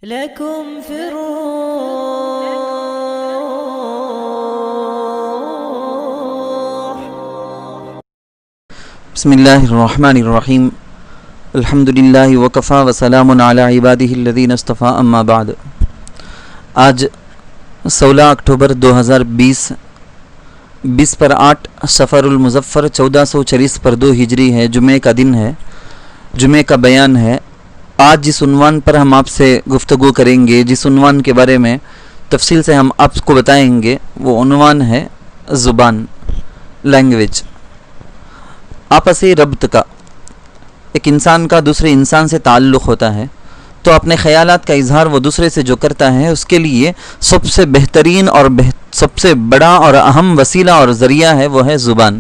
لكم في الروح بسم اللہ الرحمن الرحیم الحمد للہ وکفا وسلام علی عبادہ الذین اصطفیٰ اما بعد۔ آج 16 اکتوبر 2020 20 پر 8 سفر المظفر 1440 پر 2 ہجری ہے، جمعہ کا دن ہے، جمعہ کا بیان ہے۔ آج جس عنوان پر ہم آپ سے گفتگو کریں گے، جس عنوان کے بارے میں تفصیل سے ہم آپ کو بتائیں گے، وہ عنوان ہے زبان، لینگویج، آپسی ربط کا۔ ایک انسان کا دوسرے انسان سے تعلق ہوتا ہے تو اپنے خیالات کا اظہار وہ دوسرے سے جو کرتا ہے، اس کے لیے سب سے بہترین اور سب سے بڑا اور اہم وسیلہ اور ذریعہ ہے، وہ ہے زبان۔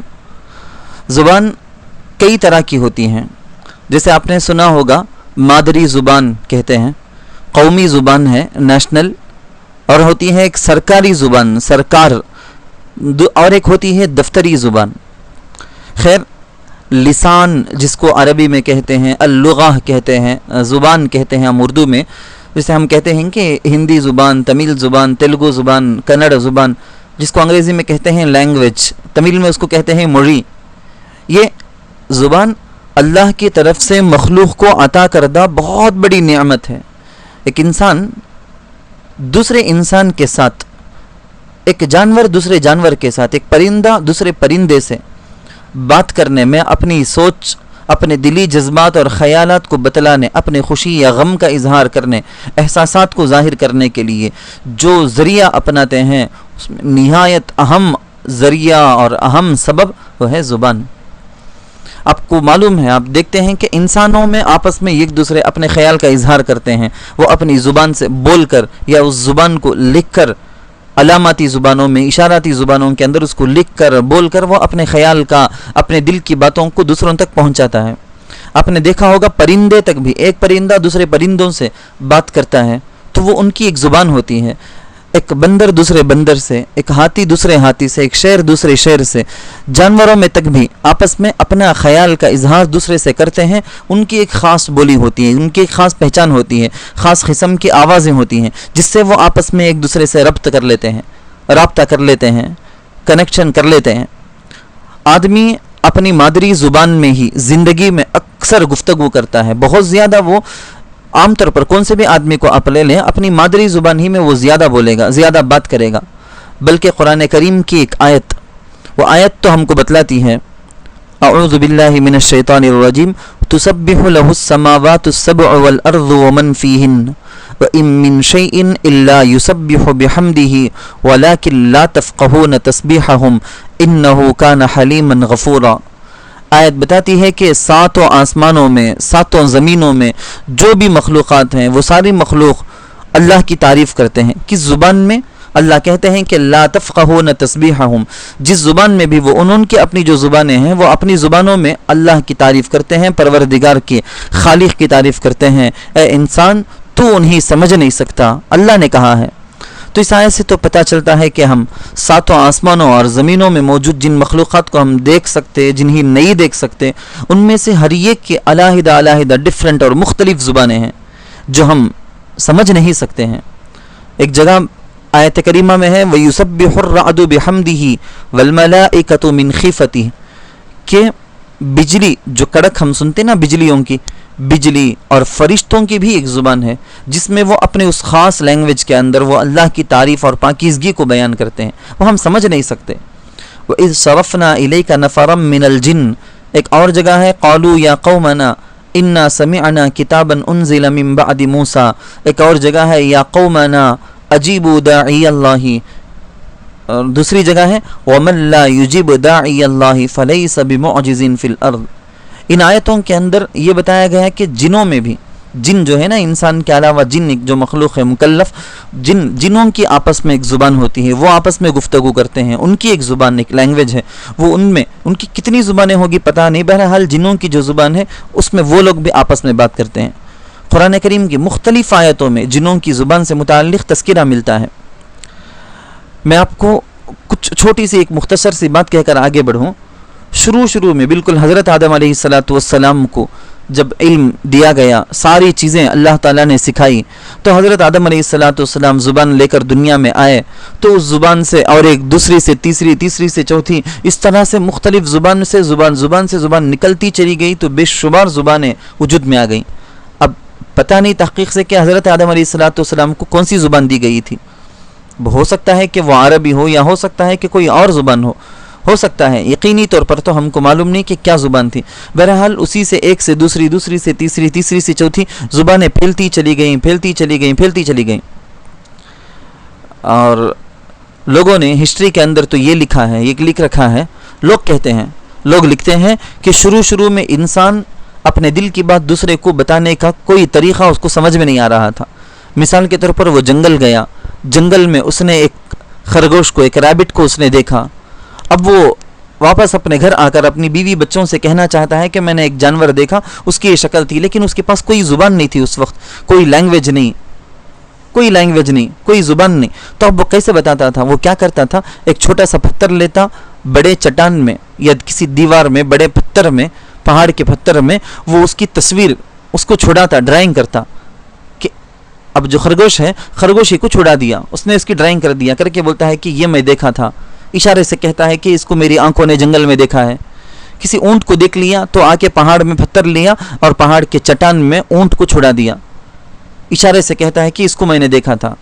زبان کئی طرح کی ہوتی ہیں، جیسے آپ نے سنا ہوگا مادری زبان کہتے ہیں، قومی زبان ہے نیشنل، اور ہوتی ہے ایک سرکاری زبان سرکار، اور ایک ہوتی ہے دفتری زبان۔ خیر، لسان جس کو عربی میں کہتے ہیں، اللغہ کہتے ہیں، زبان کہتے ہیں ہم اردو میں، جسے ہم کہتے ہیں کہ ہندی زبان، تمل زبان، تیلگو زبان، کنڑ زبان، جس کو انگریزی میں کہتے ہیں لینگویج، تمل میں اس کو کہتے ہیں موری۔ یہ زبان اللہ کی طرف سے مخلوق کو عطا کردہ بہت بڑی نعمت ہے۔ ایک انسان دوسرے انسان کے ساتھ، ایک جانور دوسرے جانور کے ساتھ، ایک پرندہ دوسرے پرندے سے بات کرنے میں، اپنی سوچ، اپنے دلی جذبات اور خیالات کو بتلانے، اپنے خوشی یا غم کا اظہار کرنے، احساسات کو ظاہر کرنے کے لیے جو ذریعہ اپناتے ہیں، اس میں نہایت اہم ذریعہ اور اہم سبب وہ ہے زبان۔ آپ کو معلوم ہے، آپ دیکھتے ہیں کہ انسانوں میں آپس میں ایک دوسرے اپنے خیال کا اظہار کرتے ہیں، وہ اپنی زبان سے بول کر یا اس زبان کو لکھ کر، علاماتی زبانوں میں، اشاراتی زبانوں کے اندر اس کو لکھ کر بول کر وہ اپنے خیال کا، اپنے دل کی باتوں کو دوسروں تک پہنچاتا ہے۔ آپ نے دیکھا ہوگا پرندے تک بھی، ایک پرندہ دوسرے پرندوں سے بات کرتا ہے تو وہ ان کی ایک زبان ہوتی ہے۔ ایک بندر دوسرے بندر سے، ایک ہاتھی دوسرے ہاتھی سے، ایک شیر دوسرے شیر سے، جانوروں میں تک بھی آپس میں اپنا خیال کا اظہار دوسرے سے کرتے ہیں۔ ان کی ایک خاص بولی ہوتی ہے، ان کی ایک خاص پہچان ہوتی ہے، خاص قسم کی آوازیں ہوتی ہیں، جس سے وہ آپس میں ایک دوسرے سے رابطہ کر لیتے ہیں، کنیکشن کر لیتے ہیں۔ آدمی اپنی مادری زبان میں ہی زندگی میں اکثر گفتگو کرتا ہے، بہت زیادہ۔ وہ عام طور پر کون سے بھی آدمی کو آپ لے لیں، اپنی مادری زبان ہی میں وہ زیادہ بولے گا، زیادہ بات کرے گا۔ بلکہ قرآن کریم کی ایک آیت، وہ آیت تو ہم کو بتلاتی ہے، اعوذ باللہ من الشیطان الرجیم، تسبح له السماوات السبع والارض ومن فیہن وَإِن مِّن شَيْءٍ إِلَّا يُسَبِّحُ بِحَمْدِهِ وَلَكِن لَّا تَفْقَهُونَ تَسْبِيحَهُمْ إِنَّهُ كَانَ حَلِيمًا غَفُورًا۔ آیت بتاتی ہے کہ ساتوں آسمانوں میں، ساتوں زمینوں میں جو بھی مخلوقات ہیں، وہ ساری مخلوق اللہ کی تعریف کرتے ہیں۔ کس زبان میں؟ اللہ کہتے ہیں کہ لا تفقہون تسبیحہم، جس زبان میں بھی وہ ان کی اپنی جو زبانیں ہیں، وہ اپنی زبانوں میں اللہ کی تعریف کرتے ہیں، پروردگار کی، خالق کی تعریف کرتے ہیں۔ اے انسان، تو انہیں سمجھ نہیں سکتا، اللہ نے کہا ہے۔ تو اس آیت سے تو پتہ چلتا ہے کہ ہم ساتوں آسمانوں اور زمینوں میں موجود جن مخلوقات کو ہم دیکھ سکتے، جنہیں نہیں دیکھ سکتے، ان میں سے ہر ایک کی علیحدہ علیحدہ ڈفرنٹ اور مختلف زبانیں ہیں جو ہم سمجھ نہیں سکتے ہیں۔ ایک جگہ آیت کریمہ میں ہے وَيُسَبِّحُ الرَّعْدُ بِحَمْدِهِ وَالْمَلَائِكَةُ مِنْ خِيفَتِهِ، کہ بجلی، جو کڑک ہم سنتے نا بجلیوں کی، بجلی اور فرشتوں کی بھی ایک زبان ہے، جس میں وہ اپنے اس خاص لینگویج کے اندر وہ اللہ کی تعریف اور پاکیزگی کو بیان کرتے ہیں، وہ ہم سمجھ نہیں سکتے۔ وَإِذْ صَرَفْنَا إِلَيْكَ نَفَرًا مِّنَ الْجِنِّ، ایک اور جگہ ہے قَالُوا يَا قَوْمَنَا إِنَّا سَمِعْنَا كِتَابًا أُنزِلَ مِن بَعْدِ مُوسَىٰ، ایک اور جگہ ہے یا قَوْمَنَا أَجِيبُوا دَاعِيَ اللَّهِ، اور دوسری جگہ ہے وَمَن لَّا يُجِبْ دَاعِيَ اللَّهِ فَلَيْسَ بِمُعْجِزٍ فِي الْأَرْضِ۔ ان آیتوں کے اندر یہ بتایا گیا ہے کہ جنوں میں بھی، جن جو ہے نا، انسان کے علاوہ جن جو مخلوق ہے مکلف، جنوں کی آپس میں ایک زبان ہوتی ہے، وہ آپس میں گفتگو کرتے ہیں، ان کی ایک زبان، ایک لینگویج ہے، وہ ان کی کتنی زبانیں ہوگی پتہ نہیں، بہرحال جنوں کی جو زبان ہے اس میں وہ لوگ بھی آپس میں بات کرتے ہیں۔ قرآن کریم کی مختلف آیتوں میں جنوں کی زبان سے متعلق تذکرہ ملتا ہے۔ میں آپ کو کچھ چھوٹی سی ایک مختصر سی بات کہہ کر آگے بڑھوں۔ شروع میں بالکل حضرت آدم علیہ السلام کو جب علم دیا گیا، ساری چیزیں اللہ تعالیٰ نے سکھائی، تو حضرت آدم علیہ السلام زبان لے کر دنیا میں آئے، تو اس زبان سے اور ایک دوسری سے تیسری، تیسری سے چوتھی، اس طرح سے مختلف زبان سے زبان نکلتی چلی گئی، تو بے شمار زبانیں وجود میں آ گئیں۔ اب پتہ نہیں تحقیق سے کہ حضرت آدم علیہ السلام کو کون سی زبان دی گئی تھی۔ ہو سکتا ہے کہ وہ عربی ہو، یا ہو سکتا ہے کہ کوئی اور زبان ہو سکتا ہے، یقینی طور پر تو ہم کو معلوم نہیں کہ کیا زبان تھی۔ بہرحال اسی سے ایک سے دوسری، دوسری سے تیسری، تیسری سے چوتھی زبانیں پھیلتی چلی گئیں۔ اور لوگوں نے ہسٹری کے اندر تو یہ لکھا ہے، یہ لکھ رکھا ہے، لوگ لکھتے ہیں کہ شروع میں انسان اپنے دل کی بات دوسرے کو بتانے کا کوئی طریقہ اس کو سمجھ میں نہیں آ رہا تھا۔ مثال کے طور پر وہ جنگل گیا، جنگل میں اس نے ایک خرگوش کو، ایک ریبٹ کو اس نے دیکھا۔ اب وہ واپس اپنے گھر آ کر اپنی بیوی بچوں سے کہنا چاہتا ہے کہ میں نے ایک جانور دیکھا، اس کی یہ شکل تھی، لیکن اس کے پاس کوئی زبان نہیں تھی اس وقت، کوئی لینگویج نہیں، کوئی زبان نہیں۔ تو اب وہ کیسے بتاتا تھا؟ وہ کیا کرتا تھا؟ ایک چھوٹا سا پتھر لیتا، بڑے چٹان میں یا کسی دیوار میں، بڑے پتھر میں، پہاڑ کے پتھر میں وہ اس کی تصویر اس کو چھڑاتا، ڈرائنگ کرتا کہ اب جو خرگوش کو چھڑا دیا، اس نے اس کی ڈرائنگ کر دیا، کر کے بولتا ہے کہ یہ میں دیکھا تھا، اشارے سے کہتا ہے کہ اس کو میری آنکھوں نے جنگل میں دیکھا ہے۔ کسی اونٹ کو دیکھ لیا تو آ کے پہاڑ میں پتھر لیا اور پہاڑ کے چٹان میں اونٹ کو چھڑا دیا، اشارے سے کہتا ہے کہ اس کو میں نے دیکھا تھا۔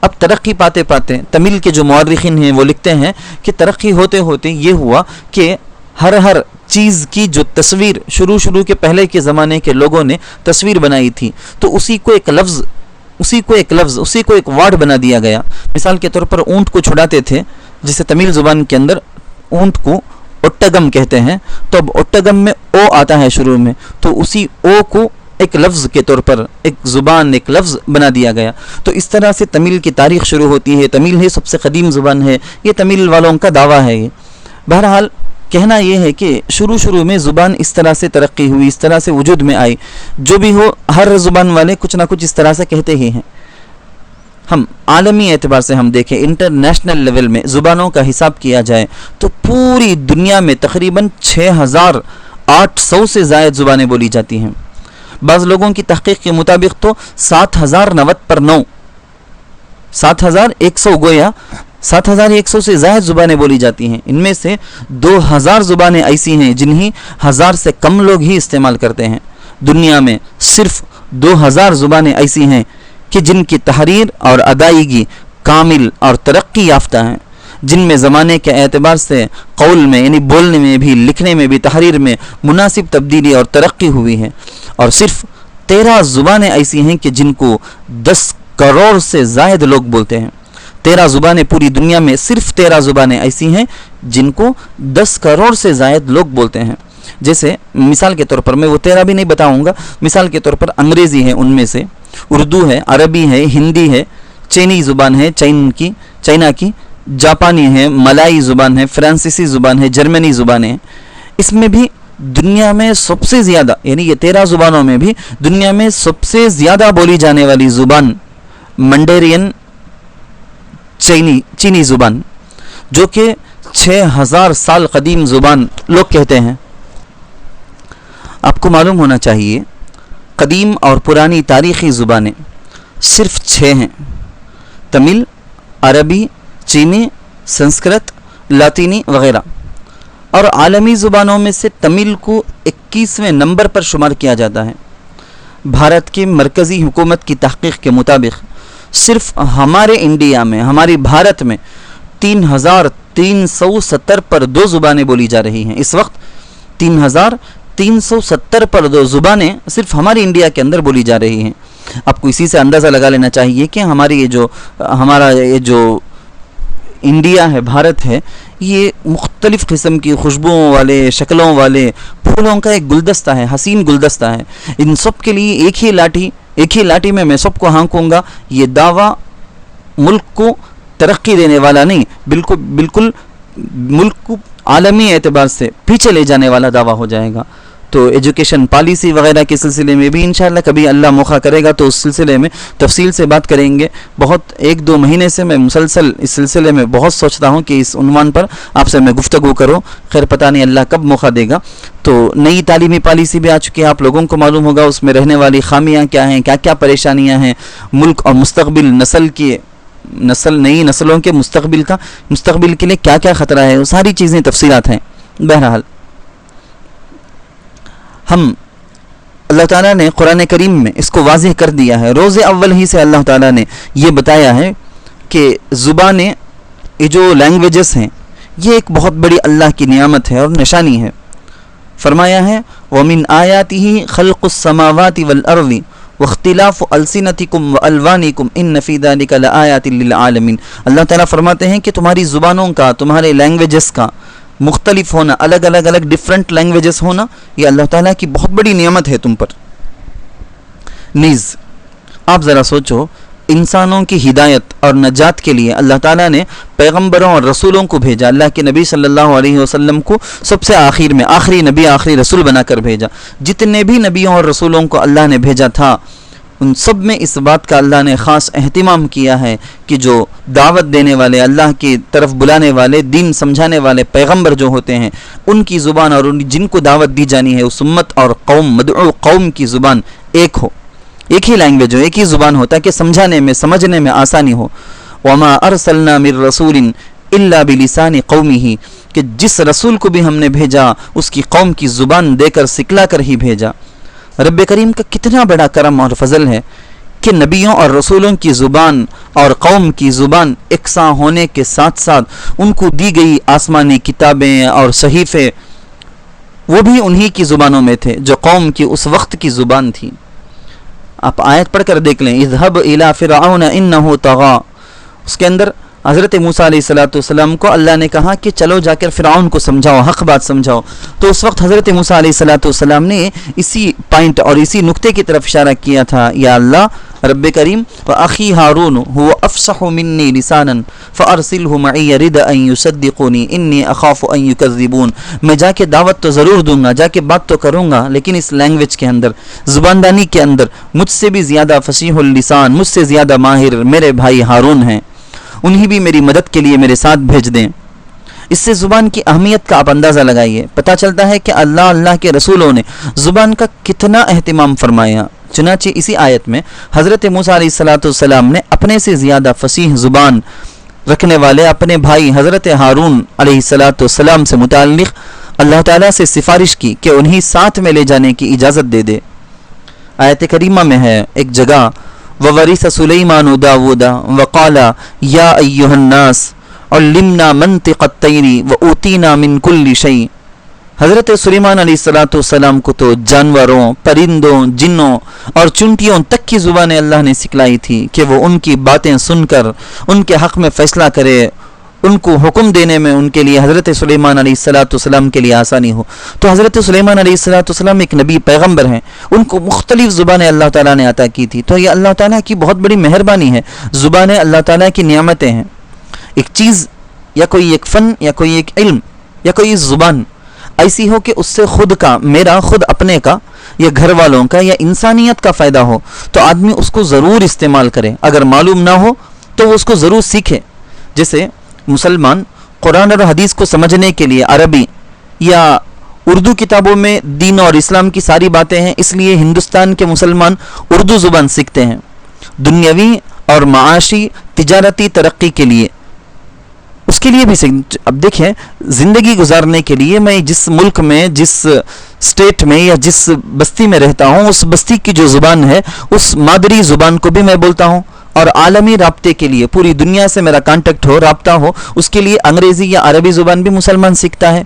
اب ترقی پاتے تمل کے جو مورخین ہیں وہ لکھتے ہیں کہ ترقی ہوتے ہوتے یہ ہوا کہ ہر چیز کی جو تصویر شروع کے پہلے کے زمانے کے لوگوں نے تصویر بنائی تھی، تو اسی کو ایک ورڈ بنا دیا گیا۔ مثال کے طور پر اونٹ کو چھڑاتے تھے، جسے تمل زبان کے اندر اونٹ کو اوٹگم کہتے ہیں، تو اب اوٹگم میں او آتا ہے شروع میں، تو اسی او کو ایک لفظ کے طور پر ایک لفظ بنا دیا گیا۔ تو اس طرح سے تمل کی تاریخ شروع ہوتی ہے۔ تمل ہے سب سے قدیم زبان ہے، یہ تمل والوں کا دعویٰ ہے۔ یہ بہرحال کہنا یہ ہے کہ شروع میں زبان اس طرح سے ترقی ہوئی، اس طرح سے وجود میں آئی۔ جو بھی ہو، ہر زبان والے کچھ نہ کچھ اس طرح سے کہتے ہی ہیں۔ ہم عالمی اعتبار سے ہم دیکھیں، انٹرنیشنل لیول میں زبانوں کا حساب کیا جائے تو پوری دنیا میں تقریباً 6800 سے زائد زبانیں بولی جاتی ہیں۔ بعض لوگوں کی تحقیق کے مطابق تو 7090 پر 9، 7100 گویا 7100 سے زائد زبانیں بولی جاتی ہیں۔ ان میں سے 2000 زبانیں ایسی ہیں جنہیں 1000 سے کم لوگ ہی استعمال کرتے ہیں۔ دنیا میں صرف 2000 زبانیں ایسی ہیں کہ جن کی تحریر اور ادائیگی کامل اور ترقی یافتہ ہیں، جن میں زمانے کے اعتبار سے قول میں یعنی بولنے میں بھی، لکھنے میں بھی، تحریر میں مناسب تبدیلی اور ترقی ہوئی ہے۔ اور صرف 13 زبانیں ایسی ہیں کہ جن کو 10 کروڑ سے زائد لوگ بولتے ہیں۔ 13 زبانیں پوری دنیا میں، صرف 13 زبانیں ایسی ہیں جن کو 10 کروڑ سے زائد لوگ بولتے ہیں۔ جیسے مثال کے طور پر، میں وہ 13 بھی نہیں بتاؤں گا، مثال کے طور پر انگریزی ہے، ان میں سے اردو ہے، عربی ہے، ہندی ہے، چینی زبان ہے چائنا کی، جاپانی ہے، ملائی زبان ہے، فرانسیسی زبان ہے، جرمنی زبانیں ہیں۔ اس میں بھی دنیا میں سب سے زیادہ، یعنی یہ 13 زبانوں میں بھی دنیا میں سب سے زیادہ بولی جانے والی زبان منڈرین چینی زبان، جو کہ 6000 سال قدیم زبان لوگ کہتے ہیں۔ آپ کو معلوم ہونا چاہیے قدیم اور پرانی تاریخی زبانیں صرف 6 ہیں: تمل، عربی، چینی، سنسکرت، لاطینی وغیرہ۔ اور عالمی زبانوں میں سے تمل کو 21ویں نمبر پر شمار کیا جاتا ہے۔ بھارت کی مرکزی حکومت کی تحقیق کے مطابق صرف ہمارے انڈیا میں، ہماری بھارت میں 3370 پر 2 زبانیں بولی جا رہی ہیں۔ اس وقت 3370 پر 2 زبانیں صرف ہماری انڈیا کے اندر بولی جا رہی ہیں۔ آپ کو اسی سے اندازہ لگا لینا چاہیے کہ ہمارا یہ جو انڈیا ہے، بھارت ہے، یہ مختلف قسم کی خوشبوؤں والے، شکلوں والے پھولوں کا ایک گلدستہ ہے، حسین گلدستہ ہے۔ ان سب کے لیے ایک ہی لاٹھی میں سب کو ہانکوں گا، یہ دعویٰ ملک کو ترقی دینے والا نہیں، بالکل ملک کو عالمی اعتبار سے پیچھے لے جانے والا دعویٰ ہو جائے گا۔ تو ایجوکیشن پالیسی وغیرہ کے سلسلے میں بھی انشاءاللہ کبھی اللہ موقع کرے گا تو اس سلسلے میں تفصیل سے بات کریں گے. بہت 1-2 مہینے سے میں مسلسل اس سلسلے میں بہت سوچتا ہوں کہ اس عنوان پر آپ سے میں گفتگو کروں. خیر پتہ نہیں اللہ کب موقع دے گا. تو نئی تعلیمی پالیسی بھی آ چکی ہے, آپ لوگوں کو معلوم ہوگا اس میں رہنے والی خامیاں کیا ہیں, کیا کیا پریشانیاں ہیں, ملک اور مستقبل نئی نسلوں کے مستقبل کے لیے کیا کیا خطرہ ہے, وہ ساری چیزیں تفصیلات ہیں. بہرحال ہم اللہ تعالیٰ نے قرآن کریم میں اس کو واضح کر دیا ہے. روز اول ہی سے اللہ تعالیٰ نے یہ بتایا ہے کہ زبانیں, یہ جو لینگویجز ہیں, یہ ایک بہت بڑی اللہ کی نعمت ہے اور نشانی ہے. فرمایا ہے وَمِنْ آيَاتِهِ خَلْقُ السَّمَاوَاتِ وَالْأَرْضِ وَاخْتِلَافُ أَلْسِنَتِكُمْ وَأَلْوَانِكُمْ إِنَّ فِي ذَلِكَ لَآيَاتٍ لِلْعَالَمِينَ. اللہ تعالیٰ فرماتے ہیں کہ تمہاری زبانوں کا, تمہارے لینگویجز کا مختلف ہونا, الگ ڈفرنٹ لینگویجز ہونا, یہ اللہ تعالیٰ کی بہت بڑی نعمت ہے تم پر. نیز آپ ذرا سوچو, انسانوں کی ہدایت اور نجات کے لیے اللہ تعالیٰ نے پیغمبروں اور رسولوں کو بھیجا. اللہ کے نبی صلی اللہ علیہ وسلم کو سب سے آخر میں آخری نبی آخری رسول بنا کر بھیجا. جتنے بھی نبیوں اور رسولوں کو اللہ نے بھیجا تھا ان سب میں اس بات کا اللہ نے خاص اہتمام کیا ہے کہ جو دعوت دینے والے, اللہ کی طرف بلانے والے, دین سمجھانے والے پیغمبر جو ہوتے ہیں, ان کی زبان اور جن کو دعوت دی جانی ہے اس امت اور قوم, مدعو قوم کی زبان ایک ہو, ایک ہی لینگویج ہو, ایک ہی زبان ہو, تاکہ سمجھانے میں سمجھنے میں آسانی ہو. وَمَا أَرْسَلْنَا مِن رَّسُولٍ إِلَّا بِلِسَانِ قَوْمِهِ, کہ جس رسول کو بھی ہم نے بھیجا اس کی قوم کی زبان دے کر سکھلا کر ہی بھیجا. رب کریم کا کتنا بڑا کرم اور فضل ہے کہ نبیوں اور رسولوں کی زبان اور قوم کی زبان یکساں ہونے کے ساتھ ساتھ ان کو دی گئی آسمانی کتابیں اور صحیفے وہ بھی انہی کی زبانوں میں تھے جو قوم کی اس وقت کی زبان تھی. آپ آیت پڑھ کر دیکھ لیں, اذهب الى فرعون انه طغى, اس کے اندر حضرت موسیٰ علیہ السلام کو اللہ نے کہا کہ چلو جا کر فرعون کو سمجھاؤ, حق بات سمجھاؤ. تو اس وقت حضرت موسیٰ علیہ السلام نے اسی پوائنٹ اور اسی نقطے کی طرف اشارہ کیا تھا, یا اللہ رب کریم وَأَخِي هَارُونُ هُوَ أَفْصَحُ مِنِّي لِسَانًا فَأَرْسِلْهُ مَعِيَّ رِدْ أَن يُصَدِّقُونِي إِنِّي أَخَافُ أَن يُكَذِّبُونَ. میں جا کے دعوت تو ضرور دوں گا, جا کے بات تو کروں گا, لیکن اس لینگویج کے اندر, زباندانی کے اندر مجھ سے بھی زیادہ فصیح اللسان, مجھ سے زیادہ ماہر میرے بھائی ہارون ہیں, انہی بھی میری مدد کے لیے میرے ساتھ بھیج دیں. اس سے زبان کی اہمیت کا آپ اندازہ لگائیے. پتہ چلتا ہے کہ اللہ کے رسولوں نے زبان کا کتنا اہتمام فرمایا. چنانچہ اسی آیت میں حضرت موسیٰ علیہ السلام نے اپنے سے زیادہ فصیح زبان رکھنے والے اپنے بھائی حضرت ہارون علیہ السلام سے متعلق اللہ تعالیٰ سے سفارش کی کہ انہی ساتھ میں لے جانے کی اجازت دے دے. آیت کریمہ میں ہے ایک جگہ وَوَرِثَ سُلَيْمَانُ دَاوُودَ وَقَالَ يَا أَيُّهَا النَّاسُ عَلِّمْنَا مَنطِقَ الطَّيْرِ وَأُوتِينَا مِن كُلِّ شَيْءٍ. حضرت سلیمان علیہ السلام کو تو جانوروں, پرندوں, جنوں اور چونٹیوں تک کی زبانیں اللہ نے سکھلائی تھی کہ وہ ان کی باتیں سن کر ان کے حق میں فیصلہ کرے, ان کو حکم دینے میں ان کے لیے حضرت سلیمان علیہ السلام کے لیے آسانی ہو. تو حضرت سلیمان علیہ السلام ایک نبی پیغمبر ہیں, ان کو مختلف زبانیں اللہ تعالیٰ نے عطا کی تھی. تو یہ اللہ تعالیٰ کی بہت بڑی مہربانی ہے. زبانیں اللہ تعالیٰ کی نعمتیں ہیں. ایک چیز یا کوئی ایک فن یا کوئی ایک علم یا کوئی زبان ایسی ہو کہ اس سے خود کا, میرا خود اپنے کا یا گھر والوں کا یا انسانیت کا فائدہ ہو تو آدمی اس کو ضرور استعمال کرے. اگر معلوم نہ ہو تو وہ اس کو ضرور سیکھے. جیسے مسلمان قرآن اور حدیث کو سمجھنے کے لیے عربی یا اردو کتابوں میں دین اور اسلام کی ساری باتیں ہیں, اس لیے ہندوستان کے مسلمان اردو زبان سیکھتے ہیں دنیاوی اور معاشی تجارتی ترقی کے لیے. اس کے لیے بھی اب دیکھیں, زندگی گزارنے کے لیے میں جس ملک میں, جس اسٹیٹ میں یا جس بستی میں رہتا ہوں, اس بستی کی جو زبان ہے اس مادری زبان کو بھی میں بولتا ہوں. اور عالمی رابطے کے لیے پوری دنیا سے میرا کانٹیکٹ ہو, رابطہ ہو, اس کے لیے انگریزی یا عربی زبان بھی مسلمان سیکھتا ہے,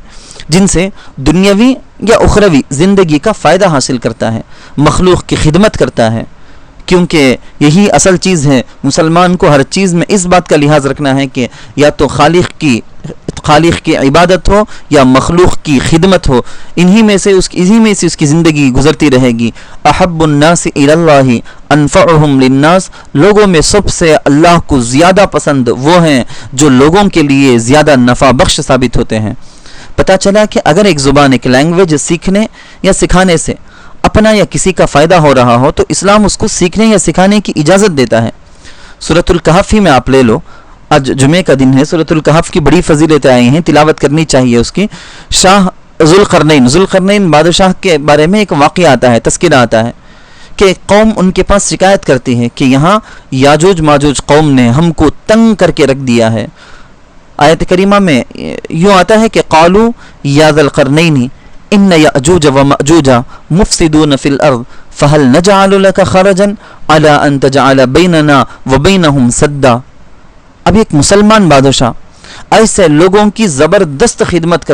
جن سے دنیاوی یا اخروی زندگی کا فائدہ حاصل کرتا ہے, مخلوق کی خدمت کرتا ہے. کیونکہ یہی اصل چیز ہے. مسلمان کو ہر چیز میں اس بات کا لحاظ رکھنا ہے کہ یا تو خالق کی عبادت ہو یا مخلوق کی خدمت ہو, اسی میں سے اس کی زندگی گزرتی رہے گی. احب الناس الی اللہ انفعهم للناس, لوگوں میں سب سے اللہ کو زیادہ پسند وہ ہیں جو لوگوں کے لیے زیادہ نفع بخش ثابت ہوتے ہیں. پتہ چلا کہ اگر ایک زبان، ایک لینگویج سیکھنے یا سکھانے سے اپنا یا کسی کا فائدہ ہو رہا ہو تو اسلام اس کو سیکھنے یا سکھانے کی اجازت دیتا ہے. سورۃ الکہف ہی میں آپ لے لو، آج جمعے کا دن ہے، سورۃ الکہف کی بڑی فضیلتیں آئی ہیں، تلاوت کرنی چاہیے اس کی. شاہ ذوالقرنین بادشاہ کے بارے میں ایک واقعہ آتا ہے، تذکرہ آتا ہے کہ قوم ان کے پاس شکایت کرتی ہے کہ یہاں یاجوج ماجوج قوم نے ہم کو تنگ کر کے رکھ دیا ہے. آیت کریمہ میں یوں آتا ہے کہ قالوا یا ذا القرنین ان یاجوج وماجوج مفسدون فی الارض فهل نجعل لك خرجا على ان تجعل بیننا وبینہم سدا. اب ایک مسلمان بادشاہ ایسے لوگوں کی زبردست خدمت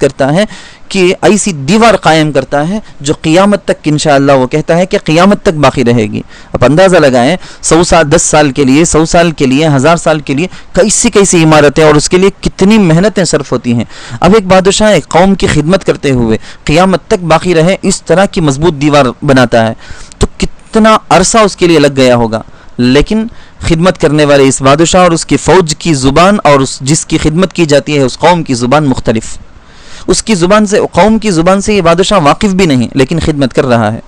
کرتا ہے کہ ایسی دیوار قائم کرتا ہے جو قیامت تک انشاءاللہ وہ کہتا ہے کہ قیامت تک باقی رہے گی. اب اندازہ لگائیں 100 سال 10 سال کے لیے 100 سال کے لیے 1000 سال کے لیے کیسی عمارتیں اور اس کے لیے کتنی محنتیں صرف ہوتی ہیں. اب ایک بادشاہ ایک قوم کی خدمت کرتے ہوئے قیامت تک باقی رہے اس طرح کی مضبوط دیوار بناتا ہے تو کتنا عرصہ اس کے لیے لگ گیا ہوگا. لیکن خدمت کرنے والے اس بادشاہ اور اس کی فوج کی زبان اور جس کی خدمت کی جاتی ہے اس قوم کی زبان مختلف. اس کی زبان سے، قوم کی زبان سے یہ بادشاہ واقف بھی نہیں لیکن خدمت کر رہا ہے.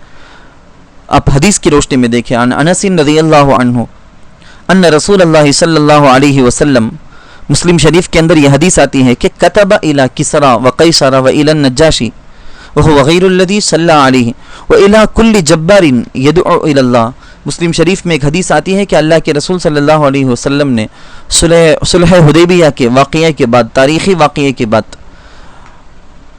آپ حدیث کی روشنی میں دیکھیں، عن انس رضی اللہ عنہ ان رسول اللہ صلی اللہ علیہ وسلم، مسلم شریف کے اندر یہ حدیث آتی ہے کہ کتب الی کسرا وقیصر والی النجاشی وهو غیر الذی صلی علیہ والی کل جبار یدعو الی اللہ. مسلم شریف میں ایک حدیث آتی ہے کہ اللہ کے رسول صلی اللہ علیہ وسلم نے صلح حدیبیہ کے واقعے کے بعد، تاریخی واقعے کے بعد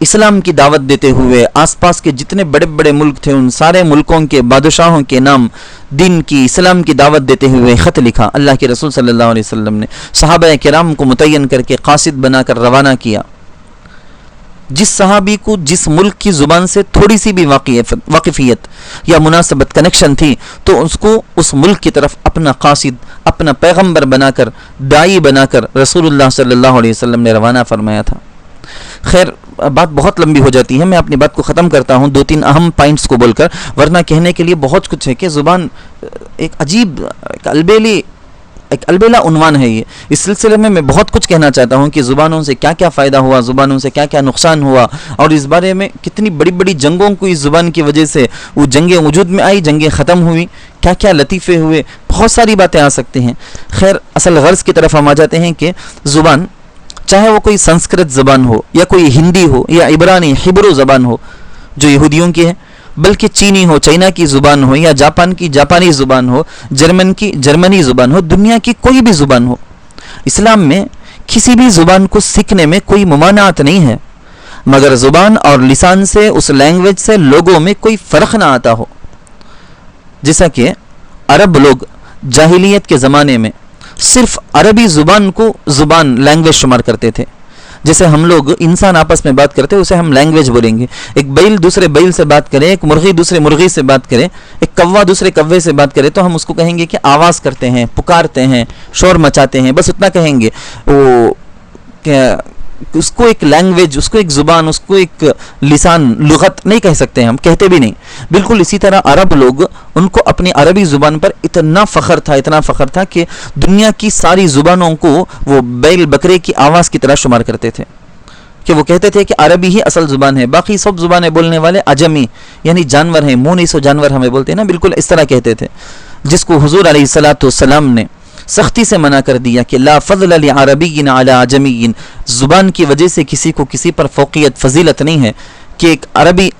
اسلام کی دعوت دیتے ہوئے آس پاس کے جتنے بڑے بڑے ملک تھے ان سارے ملکوں کے بادشاہوں کے نام دین کی، اسلام کی دعوت دیتے ہوئے خط لکھا. اللہ کے رسول صلی اللہ علیہ وسلم نے صحابہ کرام کو متعین کر کے قاصد بنا کر روانہ کیا. جس صحابی کو جس ملک کی زبان سے تھوڑی سی بھی واقفیت یا مناسبت کنیکشن تھی تو اس کو اس ملک کی طرف اپنا قاصد، اپنا پیغمبر بنا کر، داعی بنا کر رسول اللہ صلی اللہ علیہ وسلم نے روانہ فرمایا تھا. خیر بات بہت لمبی ہو جاتی ہے، میں اپنی بات کو ختم کرتا ہوں 2-3 اہم پوائنٹس کو بول کر، ورنہ کہنے کے لیے بہت کچھ ہے کہ زبان ایک عجیب ایک البیلا عنوان ہے. یہ اس سلسلے میں بہت کچھ کہنا چاہتا ہوں کہ زبانوں سے کیا کیا فائدہ ہوا، زبانوں سے کیا کیا نقصان ہوا، اور اس بارے میں کتنی بڑی بڑی جنگوں کو اس زبان کی وجہ سے وہ جنگیں وجود میں آئی، جنگیں ختم ہوئی، کیا کیا لطیفے ہوئے، بہت ساری باتیں آ سکتی ہیں. خیر اصل غرض کی طرف ہم آ جاتے ہیں کہ زبان چاہے وہ کوئی سنسکرت زبان ہو یا کوئی ہندی ہو یا عبرانی ہبرو زبان ہو جو یہودیوں کی ہے، بلکہ چینی ہو، چائنا کی زبان ہو، یا جاپان کی جاپانی زبان ہو، جرمن کی جرمنی زبان ہو، دنیا کی کوئی بھی زبان ہو، اسلام میں کسی بھی زبان کو سیکھنے میں کوئی ممانعت نہیں ہے مگر زبان اور لسان سے، اس لینگویج سے لوگوں میں کوئی فرق نہ آتا ہو. جیسا کہ عرب لوگ جاہلیت کے زمانے میں صرف عربی زبان کو زبان لینگویج شمار کرتے تھے. جیسے ہم لوگ انسان آپس میں بات کرتے ہیں اسے ہم لینگویج بولیں گے. ایک بیل دوسرے بیل سے بات کرے، ایک مرغی دوسرے مرغی سے بات کرے، ایک کوا دوسرے کوے سے بات کرے تو ہم اس کو کہیں گے کہ آواز کرتے ہیں، پکارتے ہیں، شور مچاتے ہیں، بس اتنا کہیں گے. وہ اس کو ایک لینگویج، اس کو ایک زبان، اس کو ایک لسان، لغت نہیں کہہ سکتے، ہم کہتے بھی نہیں. بالکل اسی طرح عرب لوگ، ان کو اپنی عربی زبان پر اتنا فخر تھا کہ دنیا کی ساری زبانوں کو وہ بیل بکرے کی آواز کی طرح شمار کرتے تھے، کہ وہ کہتے تھے کہ عربی ہی اصل زبان ہے، باقی سب زبانیں بولنے والے عجمی یعنی جانور ہیں، مونس و جانور ہمیں بولتے ہیں نا، بالکل اس طرح کہتے تھے. جس کو حضور علیہ الصلوۃ والسلام نے سختی سے منع کر دیا کہ لا فضل لعربی علی عجمی، زبان کی وجہ سے کسی کو کسی پر فوقیت فضیلت نہیں ہے، کہ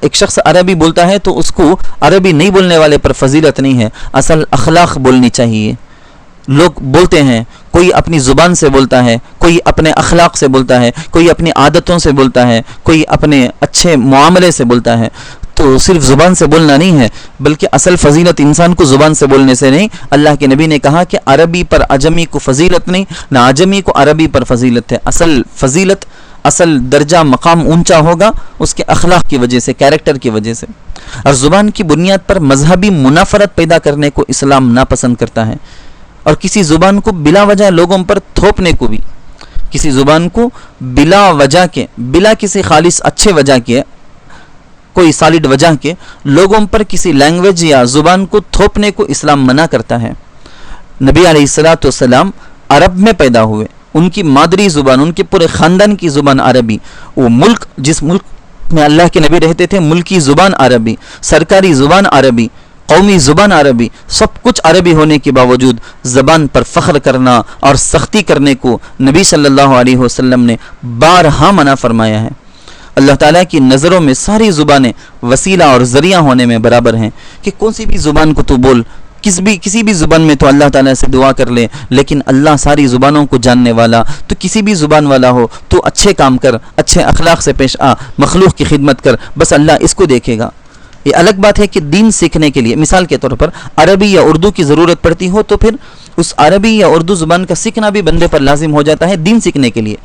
ایک شخص عربی بولتا ہے تو اس کو عربی نہیں بولنے والے پر فضیلت نہیں ہے. اصل اخلاق بولنی چاہیے. لوگ بولتے ہیں، کوئی اپنی زبان سے بولتا ہے، کوئی اپنے اخلاق سے بولتا ہے، کوئی اپنی عادتوں سے بولتا ہے، کوئی اپنے اچھے معاملے سے بولتا ہے. تو صرف زبان سے بولنا نہیں ہے بلکہ اصل فضیلت انسان کو زبان سے بولنے سے نہیں. اللہ کے نبی نے کہا کہ عربی پر عجمی کو فضیلت نہیں، نہ عجمی کو عربی پر فضیلت ہے. اصل فضیلت، اصل درجہ مقام اونچا ہوگا اس کے اخلاق کی وجہ سے، کیریکٹر کی وجہ سے. اور زبان کی بنیاد پر مذہبی منافرت پیدا کرنے کو اسلام ناپسند کرتا ہے، اور کسی زبان کو بلا وجہ لوگوں پر تھوپنے کو بھی، کسی زبان کو بلا وجہ کے، بلا کسی خالص اچھے وجہ کے، کوئی سالڈ وجہ کے لوگوں پر کسی لینگویج یا زبان کو تھوپنے کو اسلام منع کرتا ہے. نبی علیہ الصلوۃ والسلام عرب میں پیدا ہوئے، ان کی مادری زبان، ان کے پورے خاندان کی زبان عربی، وہ ملک جس ملک میں اللہ کے نبی رہتے تھے ملکی زبان عربی، سرکاری زبان عربی، قومی زبان عربی، سب کچھ عربی ہونے کے باوجود زبان پر فخر کرنا اور سختی کرنے کو نبی صلی اللہ علیہ وسلم نے بارہا منع فرمایا ہے۔ اللہ تعالیٰ کی نظروں میں ساری زبانیں وسیلہ اور ذریعہ ہونے میں برابر ہیں کہ کون سی بھی زبان کو تو بول، کسی بھی زبان میں تو اللہ تعالیٰ سے دعا کر لے، لیکن اللہ ساری زبانوں کو جاننے والا، تو کسی بھی زبان والا ہو تو اچھے کام کر، اچھے اخلاق سے پیش آ، مخلوق کی خدمت کر، بس اللہ اس کو دیکھے گا۔ یہ الگ بات ہے کہ دین سیکھنے کے لیے مثال کے طور پر عربی یا اردو کی ضرورت پڑتی ہو تو پھر اس عربی یا اردو زبان کا سیکھنا بھی بندے پر لازم ہو جاتا ہے دین سیکھنے کے لیے،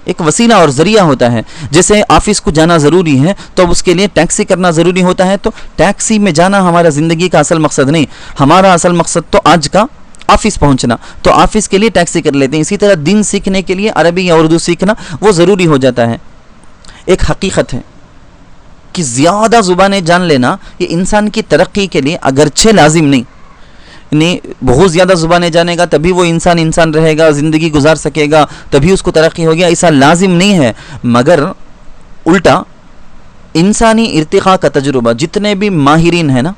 ایک وسیلہ اور ذریعہ ہوتا ہے۔ جیسے آفس کو جانا ضروری ہے تو اب اس کے لیے ٹیکسی کرنا ضروری ہوتا ہے، تو ٹیکسی میں جانا ہمارا زندگی کا اصل مقصد نہیں، ہمارا اصل مقصد تو آج کا آفس پہنچنا، تو آفس کے لیے ٹیکسی کر لیتے ہیں۔ اسی طرح دین سیکھنے کے لیے عربی یا اردو سیکھنا وہ ضروری ہو جاتا ہے۔ ایک حقیقت ہے کہ زیادہ زبانیں جان لینا یہ انسان کی ترقی کے لیے اگرچہ لازم نہیں، یعنی بہت زیادہ زبانیں جانے گا تبھی وہ انسان رہے گا، زندگی گزار سکے گا، تبھی اس کو ترقی ہوگی، ایسا لازم نہیں ہے، مگر الٹا انسانی ارتقاء کا تجربہ جتنے بھی ماہرین ہیں نا،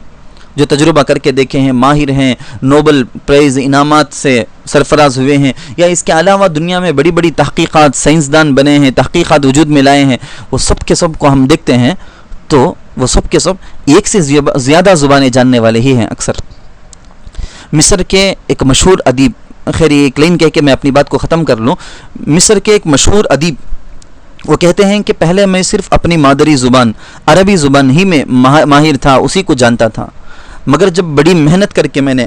جو تجربہ کر کے دیکھے ہیں، ماہر ہیں، نوبل پرائز انعامات سے سرفراز ہوئے ہیں، یا اس کے علاوہ دنیا میں بڑی بڑی تحقیقات، سائنسدان بنے ہیں، تحقیقات وجود میں لائے ہیں، وہ سب کے سب کو ہم دیکھتے ہیں تو وہ سب کے سب ایک سے زیادہ زبانیں جاننے والے ہی ہیں اکثر۔ مصر کے ایک مشہور ادیب، خیر یہ ایک لائن کہہ کے میں اپنی بات کو ختم کر لوں، مصر کے ایک مشہور ادیب وہ کہتے ہیں کہ پہلے میں صرف اپنی مادری زبان عربی زبان ہی میں ماہر تھا، اسی کو جانتا تھا، مگر جب بڑی محنت کر کے میں نے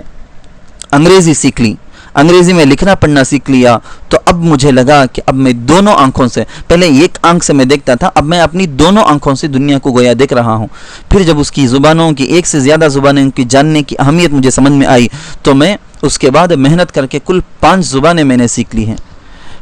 انگریزی سیکھ لی، انگریزی میں لکھنا پڑھنا سیکھ لیا، تو اب مجھے لگا کہ اب میں دونوں آنکھوں سے، پہلے ایک آنکھ سے میں دیکھتا تھا، اب میں اپنی دونوں آنکھوں سے دنیا کو گویا دیکھ رہا ہوں۔ پھر جب اس کی زبانوں کی ایک سے زیادہ زبانیں کی جاننے کی اہمیت مجھے سمجھ میں آئی تو میں اس کے بعد محنت کر کے کل 5 زبانیں میں نے سیکھ لی ہیں۔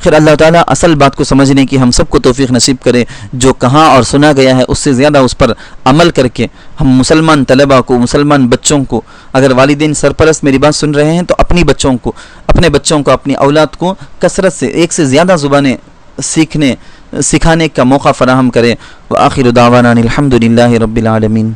خیر اللہ تعالیٰ اصل بات کو سمجھنے کی ہم سب کو توفیق نصیب کرے، جو کہا اور سنا گیا ہے اس سے زیادہ اس پر عمل کر کے ہم مسلمان طلباء کو، مسلمان بچوں کو، اگر والدین سرپرست میری بات سن رہے ہیں تو اپنے بچوں کو، اپنی اولاد کو کثرت سے ایک سے زیادہ زبانیں سکھانے کا موقع فراہم کرے۔ وآخر دعوانا الحمد للہ رب العالمین۔